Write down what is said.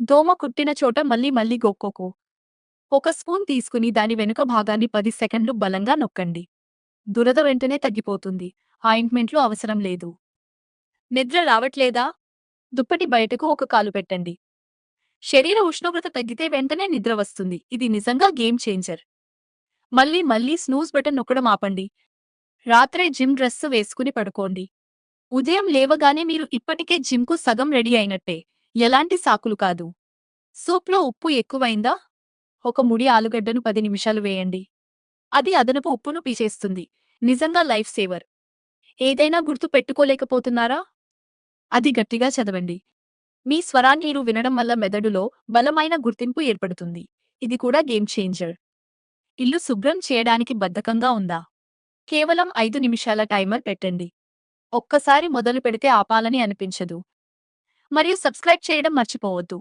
దోమ కుట్టిన చోట మళ్ళీ మళ్ళీ గొక్కోకు. ఒక స్పూన్ తీసుకుని దాని వెనుక భాగాన్ని 10 సెకండ్లు బలంగా నొక్కండి. దురద వెంటనే తగ్గిపోతుంది. ఆయింట్మెంట్లు అవసరం లేదు. నిద్ర రావట్లేదా? దుప్పటి బయటకు ఒక కాలు పెట్టండి. శరీర ఉష్ణోగ్రత తగ్గితే వెంటనే నిద్ర వస్తుంది. ఇది నిజంగా గేమ్ చేంజర్. మళ్ళీ మళ్ళీ స్నూజ్ బటన్ నొక్కడం ఆపండి. రాత్రే జిమ్ డ్రెస్ వేసుకుని పడుకోండి. ఉదయం లేవగానే మీరు ఇప్పటికే జిమ్‌కు సగం రెడీ అయినట్టే. ఎలాంటి సాకులు కాదు. సూప్‌లో ఉప్పు ఎక్కువైందా? ఒక ముడి ఆలుగడ్డను 10 నిమిషాలు వేయండి. అది అదనపు ఉప్పును పీచేస్తుంది. నిజంగా లైఫ్ సేవర్. ఏదైనా గుర్తు పెట్టుకోలేకపోతున్నారా? అది గట్టిగా చదవండి. మీ స్వరాన్ని మీరు వినడం వల్ల మెదడులో బలమైన గుర్తింపు ఏర్పడుతుంది. ఇది కూడా గేమ్ చేంజర్. ఇల్లు శుభ్రం చేయడానికి బద్ధకంగా ఉందా? కేవలం 5 నిమిషాల టైమర్ పెట్టండి. ఒక్కసారి మొదలు పెడితే ఆపాలని అనిపించదు. మరియు సబ్స్క్రైబ్ చేయడం మర్చిపోవద్దు.